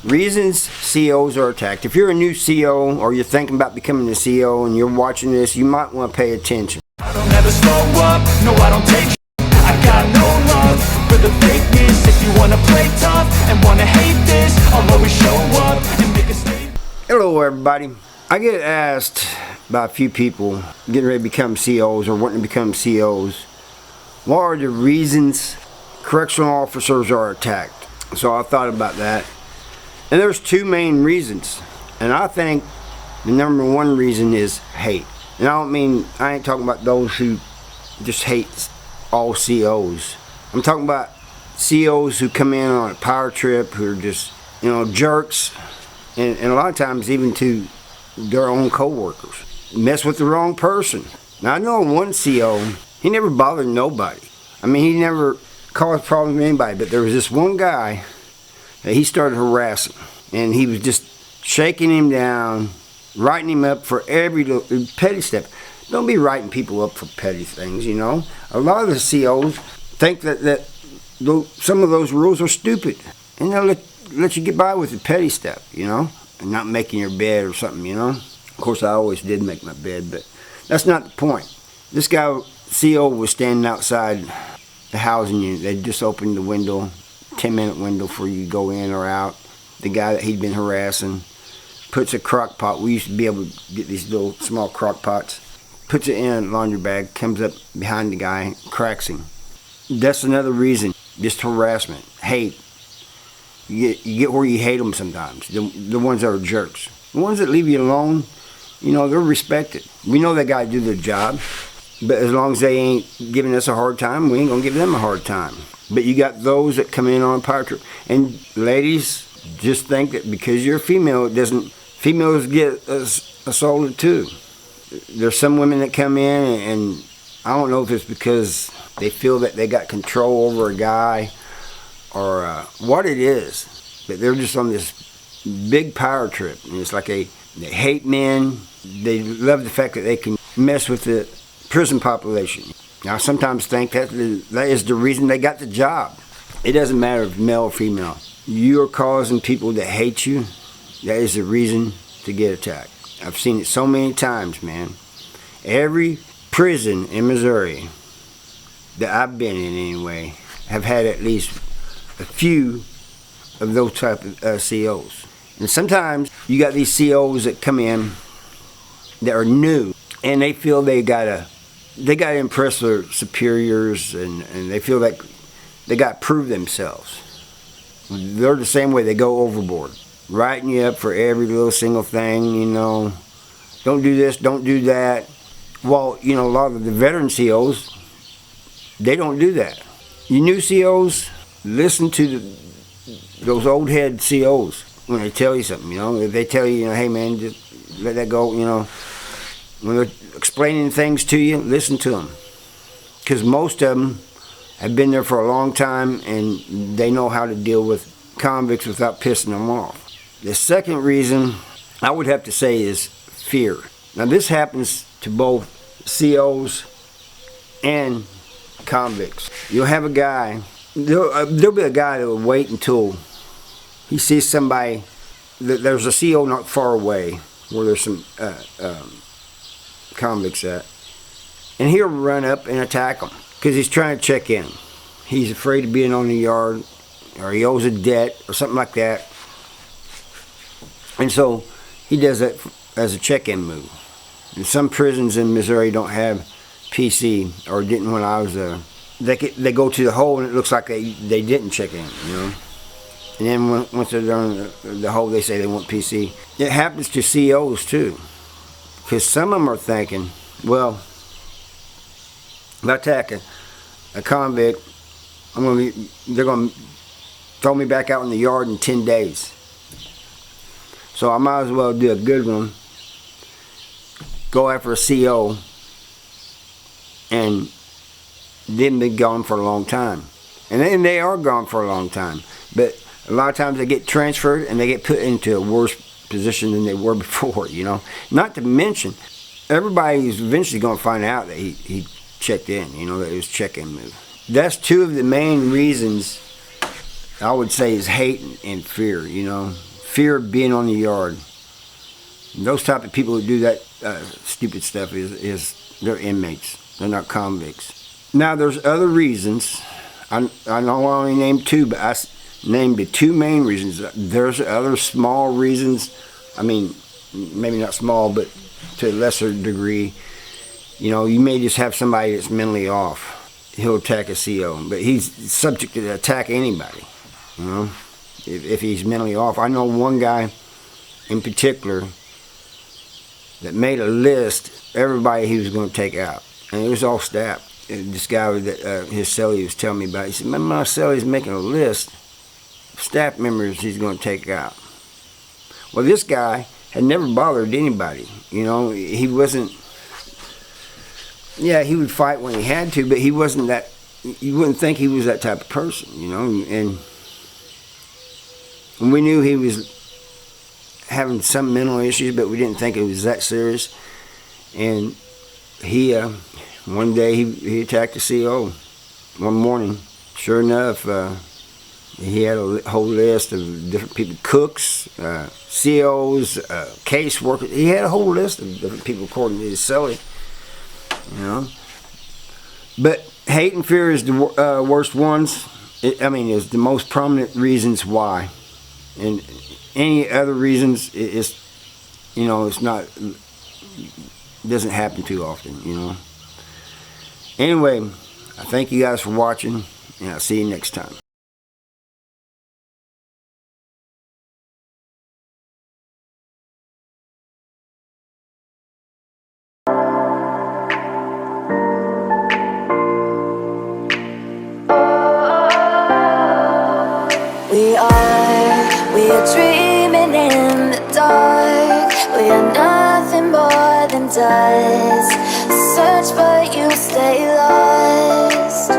Reasons COs are attacked. If you're a new CO or you're thinking about becoming a CO and you're watching this, you might want to pay attention. I don't ever slow up, no I don't take sh**. I got no love for the fakeness. If you wanna play tough and wanna hate this, I'll always show up and make a statement. Hello everybody. I get asked by a few people getting ready to become COs or wanting to become COs, what are the reasons correctional officers are attacked? So I thought about that. And there's two main reasons. And I think the number one reason is hate. And I ain't talking about those who just hate all COs. I'm talking about COs who come in on a power trip, who are just, jerks. And a lot of times even to their own co-workers. Mess with the wrong person. Now I know one CO, he never bothered nobody. He never caused problems with anybody, but there was this one guy that he started harassing. And he was just shaking him down, writing him up for every little petty stuff. Don't be writing people up for petty things, A lot of the COs think that some of those rules are stupid. And they'll let you get by with the petty stuff, and not making your bed or something, Of course, I always did make my bed, but that's not the point. This guy, CO, was standing outside the housing unit. They just opened the window, 10-minute window for you to go in or out. The guy that he'd been harassing puts a crock pot. We used to be able to get these little small crock pots. Puts it in a laundry bag, comes up behind the guy, cracks him. That's another reason, just harassment, hate. You get where you hate them sometimes, the ones that are jerks. The ones that leave you alone, they're respected. We know they got to do their job, but as long as they ain't giving us a hard time, we ain't going to give them a hard time. But you got those that come in on a power trip. And ladies, just think that because you're a female, females get assaulted too. There's some women that come in and I don't know if it's because they feel that they got control over a guy or what it is, but they're just on this big power trip. And it's like they hate men. They love the fact that they can mess with the prison population. Now, I sometimes think that is the reason they got the job. It doesn't matter if male or female. You're causing people that hate you. That is the reason to get attacked. I've seen it so many times, man. Every prison in Missouri that I've been in anyway have had at least a few of those type of COs. And sometimes you got these COs that come in that are new and they feel they gotta impress their superiors and they feel like they gotta prove themselves. They're the same way, they go overboard. Writing you up for every little single thing, Don't do this, don't do that. Well, a lot of the veteran COs, they don't do that. You new COs, listen to those old head COs when they tell you something, If they tell you, hey man, just let that go, When they're explaining things to you, listen to them. Because most of them have been there for a long time and they know how to deal with convicts without pissing them off. The second reason I would have to say is fear. Now this happens to both COs and convicts. You'll have a guy, there'll be a guy that will wait until he sees somebody, there's a CO not far away where there's some convicts at, and he'll run up and attack them because he's trying to check in. He's afraid of being on the yard, or he owes a debt or something like that, and so he does that as a check-in move. And some prisons in Missouri don't have PC, or didn't when I was there. They go to the hole and it looks like they didn't check in, And then once they're done the hole, they say they want PC. It happens to COs too, because some of them are thinking, well, if I attack a convict, they're going to throw me back out in the yard in 10 days. So I might as well do a good one, go after a CO, and then be gone for a long time. And then they are gone for a long time. But a lot of times they get transferred and they get put into a worse position than they were before, Not to mention, everybody's eventually going to find out that he checked in, that it was check-in move. That's two of the main reasons I would say is hate and fear, you know. Fear of being on the yard. Those type of people who do that stupid stuff is they're inmates. They're not convicts. Now there's other reasons. I know I only named two, but I named the two main reasons. There's other small reasons. I mean, maybe not small, but to a lesser degree. You know, you may just have somebody that's mentally off. He'll attack a CO, but he's subject to attack anybody. You know, if he's mentally off. I know one guy in particular that made a list of everybody he was going to take out, and it was all staff. And this guy that his cellie was telling me about, he said, my cellie's making a list of staff members he's going to take out. Well, this guy had never bothered anybody. You know, he wasn't. Yeah, he would fight when he had to, but he wasn't that. You wouldn't think he was that type of person, you know. And we knew he was having some mental issues, but we didn't think it was that serious. And he, one day he attacked a CO. One morning, sure enough, he had a whole list of different people, cooks, COs, caseworkers. He had a whole list of different people according to his cellie. You know, but hate and fear is the worst ones. Is the most prominent reasons why. And any other reasons, it's, you know, it's not, doesn't happen too often, you know. Anyway, I thank you guys for watching, and I'll see you next time. We are dreaming in the dark. We are nothing more than dust. Search but you stay lost.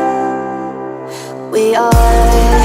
We are